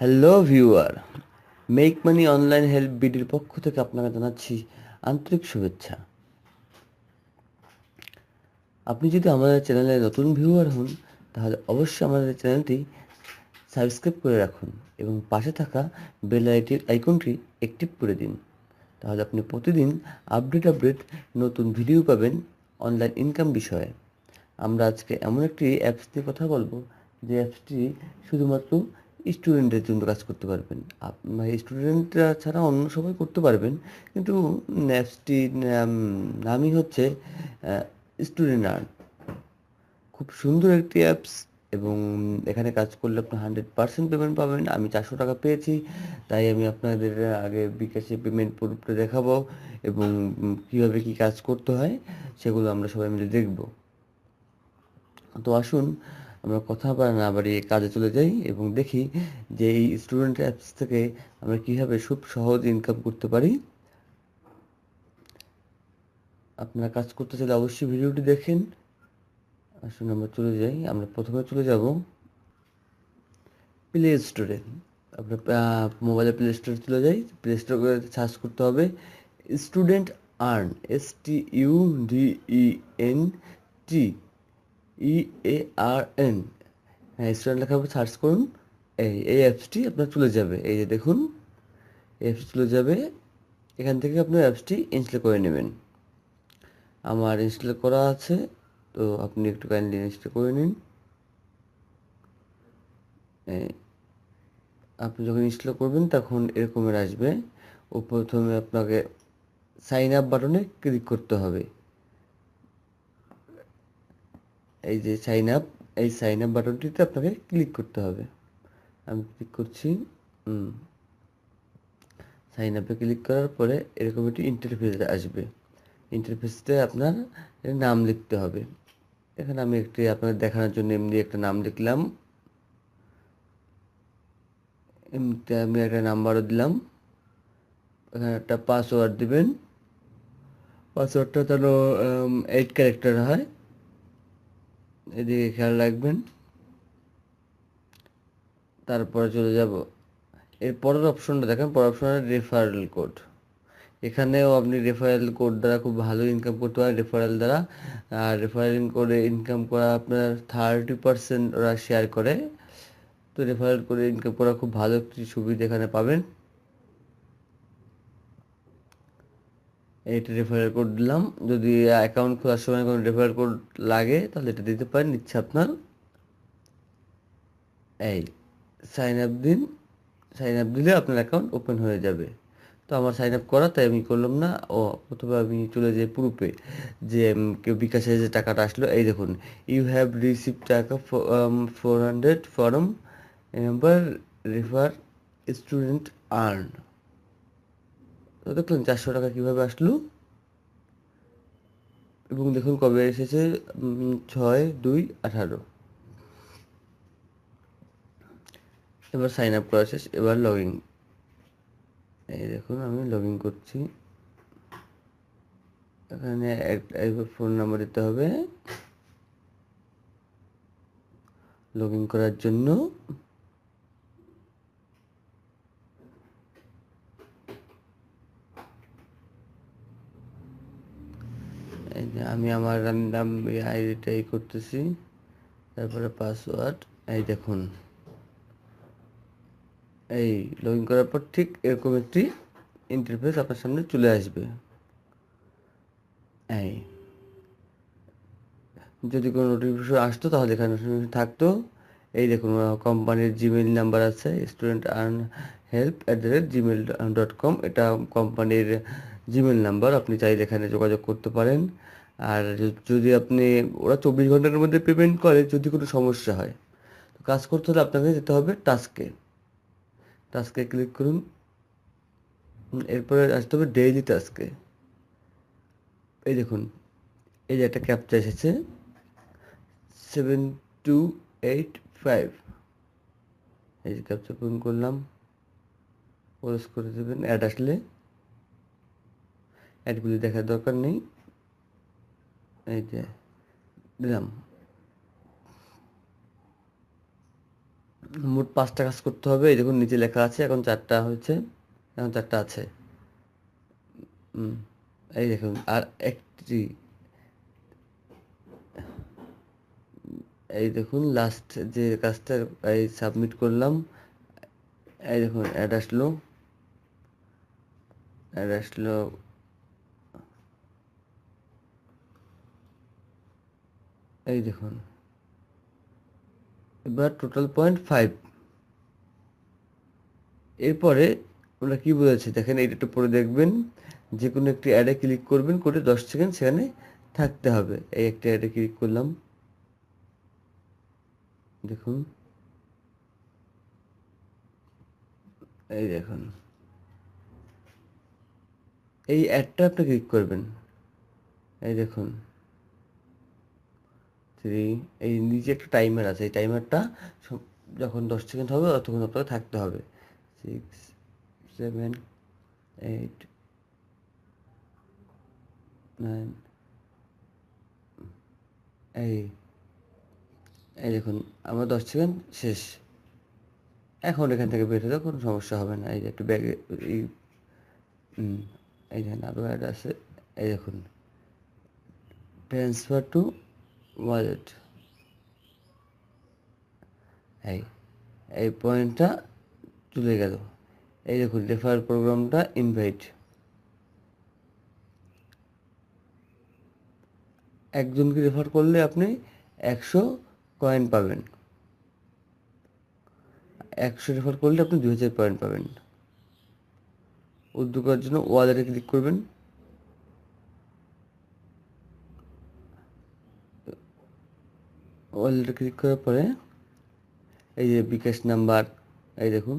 Hello viewer, make money online help বিডির পক্ষ থেকে আপনাকে জানাচ্ছি আন্তরিক শুভেচ্ছা। আপনি যদি আমাদের চ্যানেলে নতুন ভিউয়ার হন, তাহলে অবশ্যই আমাদের চ্যানেলটি সাবস্ক্রাইব করে রাখুন এবং পাশে থাকা বেল আইকনটি অ্যাক্টিভ করে দিন। তাহলে আপনি প্রতিদিন আপডেট নতুন ভিডিও পাবেন অনলাইন ইনকাম বিষয়ে। আমরা আজকে এমন একটি অ্যাপস নিয়ে কথা বলবো, যে অ্যাপসটি শুধুমাত্র স্টুডেন্টদের জন্য কাজ করতে পারবেন। আপনার স্টুডেন্টরা ছাড়া অন্য সবাই করতে পারবেন, কিন্তু অ্যাপসটির নামই হচ্ছে স্টুডেন্ট আর্ন। খুব সুন্দর একটি অ্যাপস, এবং এখানে কাজ করলে আপনি 100% পেমেন্ট পাবেন। আমি 400 টাকা পেয়েছি, তাই আমি আপনাদের আগে বিকাশে পেমেন্ট প্রুফটা দেখাবো, এবং কীভাবে কী কাজ করতে হয় সেগুলো আমরা সবাই মিলে দেখব। তো আসুন আমরা কথা না বাড়িয়ে কাজে চলে যাই এবং দেখি যে এই স্টুডেন্ট অ্যাপস থেকে আমরা কীভাবে খুব সহজ ইনকাম করতে পারি। আপনারা কাজ করতে চাইলে অবশ্যই ভিডিওটি দেখেন। আসুন আমরা চলে যাই। আমরা প্রথমে চলে যাব প্লে স্টোরে। আপনার মোবাইলে প্লে স্টোরে চলে যাই। প্লে স্টোরে সার্চ করতে হবে স্টুডেন্ট আর্ন, STUDENT EARN। হ্যাঁ, স্টুডেন্ট লেখার উপর সার্চ করুন। এই অ্যাপসটি আপনার চলে যাবে। এই যে দেখুন, অ্যাপস চলে যাবে। এখান থেকে আপনার অ্যাপসটি ইনস্টল করে নেবেন। আমার ইনস্টল করা আছে, তো আপনি একটু কাইন্ডলি ইনস্টল করে নিন। আপনি যখন ইনস্টল করবেন তখন এরকমের আসবে। ও প্রথমে আপনাকে সাইন আপ বাটনে ক্লিক করতে হবে। এই যে সাইন আপ, এই সাইন আপ বাটনটিতে আপনাকে ক্লিক করতে হবে। আমি ক্লিক করছি। সাইন আপে ক্লিক করার পরে এরকম একটি ইন্টারফেস আসবে। ইন্টারফেসে আপনার নাম লিখতে হবে। এখানে আমি একটি আপনাদের দেখানোর জন্য এমনি একটা নাম লিখলাম। এমনিতে আমি একটা নাম্বারও দিলাম। এখানে একটা পাসওয়ার্ড দিবেন। পাসওয়ার্ডটা যেন 8 ক্যারেক্টার হয়, এদিকে খেয়াল রাখবেন। তারপরে চলে যাব, এর পরের অপশনটা দেখেন, পরের অপশনে রেফারেল কোড। এখানেও আপনি রেফারেল কোড দ্বারা খুব ভালো ইনকাম করতে পারেন রেফারেল দ্বারা। আর রেফারেল করে ইনকাম করা আপনার 30% ওরা শেয়ার করে। তো রেফারেল করে ইনকাম করা খুব ভালো একটি সুবিধা এখানে পাবেন। এইটা রেফারেল কোড দিলাম। যদি অ্যাকাউন্ট খোলার সময় কোনো রেফারেল কোড লাগে তাহলে এটা দিতে পারেন, ইচ্ছা আপনার। এই সাইন আপ দিন। সাইন আপ দিলে আপনার অ্যাকাউন্ট ওপেন হয়ে যাবে। তো আমার সাইন আপ করা, তাই আমি করলাম না। প্রথমে আমি চলে যাই প্রুফে, যে কেউ বিকাশে যে টাকাটা আসলো। এই দেখুন, ইউ হ্যাভ রিসিভ টাকা 400 form number refer student earn. তো দেখলেন 400 টাকা কীভাবে আসলো, এবং দেখুন কবে এসেছে, 6/2/18। এবার সাইন আপ করা শেষ, এবার লগ ইন। এই দেখুন আমি লগ ইন করছি। এখানে একটা ফোন নাম্বার দিতে হবে লগ ইন করার জন্য। এই যে আমি আমার রান্ডাম আইডিটাই করতেছি, তারপরে পাসওয়ার্ড। এই দেখুন, এই লগ ইন করার পর ঠিক এরকম একটি ইন্টারফেস আপনার সামনে চলে আসবে। এই যদি কোনো নোটিফিকেশন আসতো তাহলে এখানে থাকতো। এই দেখুন, কোম্পানির জিমেইল নাম্বার আছে, student@gmail.com। এটা কোম্পানির জিমেইল নাম্বার। আপনি চাইলে এখানে যোগাযোগ করতে পারেন। আর যদি আপনি, ওরা 24 ঘন্টার মধ্যে পেমেন্ট করে যদি কোনো সমস্যা হয়। তো কাজ করতে হলে আপনাকে যেতে হবে টাস্কে। টাস্কে ক্লিক করুন। এরপরে আসতে হবে ডেইলি টাস্কে। এই দেখুন, এই যে একটা ক্যাপচা এসেছে, 7285। এই যে ক্যাপচা পূরণ করলাম, ক্লোজ করে দেবেন। অ্যাড আসলে, অ্যাডগুলি দেখার দরকার নেই। এই যে দিলাম। মোট 5টা কাজ করতে হবে। এই দেখুন নিচে লেখা আছে, এখন 4টা হয়েছে, এখন 4টা আছে। এই দেখুন আর একটি, এই দেখুন লাস্ট যে কাজটা এই সাবমিট করলাম, এই দেখুন অ্যাড আসলো, অ্যাড আসলো। এই দেখুন এবার টোটাল পয়েন্ট 5। এরপরে আমরা কি বলেছি দেখেন, এইটা একটু পরে দেখবেন, যে কোনো একটি অ্যাডে ক্লিক করবেন, করে 10 সেকেন্ড সেখানে থাকতে হবে। এই একটা অ্যাডে ক্লিক করলাম, দেখুন এই দেখুন এই অ্যাডটা আপনি ক্লিক করবেন, এই দেখুন 3, এই নিচে একটা টাইমার আছে, এই টাইমারটা যখন 10 সেকেন্ড হবে ততক্ষণ আপনাকে থাকতে হবে। 6, 7, 8, 9, এই এই দেখুন আমার 10 সেকেন্ড শেষ। এখন এখান থেকে বের হলে কোনো সমস্যা হবে না। এই যে একটু ব্যাগে এই এই দেখেন আরও অ্যাড আছে, এই দেখুন ট্রান্সফার টু ওয়ালেট, এই এই পয়েন্টটা চলে গেল। এই দেখুন রেফার প্রোগ্রামটা ইনভাইট, একজনকে রেফার করলে আপনি 100 কয়েন পাবেন, 100 রেফার করলে আপনি 2000 পয়েন্ট পাবেন। উদ্যোগ করার জন্য ওয়ালেটে ক্লিক করবেন, ওয়ালেটে ক্লিক করার পরে এই যে বিকাশ নাম্বার, এই দেখুন,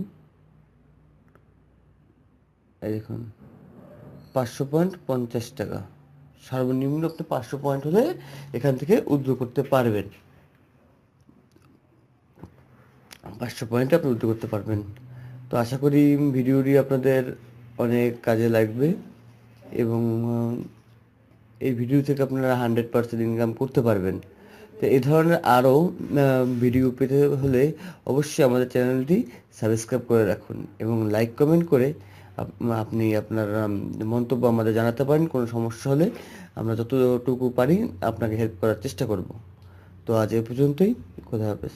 এই দেখুন 500 পয়েন্ট 50 টাকা, সর্বনিম্ন আপনি 500 পয়েন্ট হলে এখান থেকে উইথড্র করতে পারবেন। 500 পয়েন্টে আপনি উইথড্র করতে পারবেন। তো আশা করি ভিডিওটি আপনাদের অনেক কাজে লাগবে, এবং এই ভিডিও থেকে আপনারা 100% ইনকাম করতে পারবেন। তো এই ধরনের আরও ভিডিও পেতে হলে অবশ্যই আমাদের চ্যানেলটি সাবস্ক্রাইব করে রাখুন, এবং লাইক কমেন্ট করে আপনি আপনার মন্তব্য আমাদের জানাতে পারেন। কোনো সমস্যা হলে আমরা যতটুকু পারি আপনাকে হেল্প করার চেষ্টা করব। তো আজ এ পর্যন্তই, খোদা হাফেজ।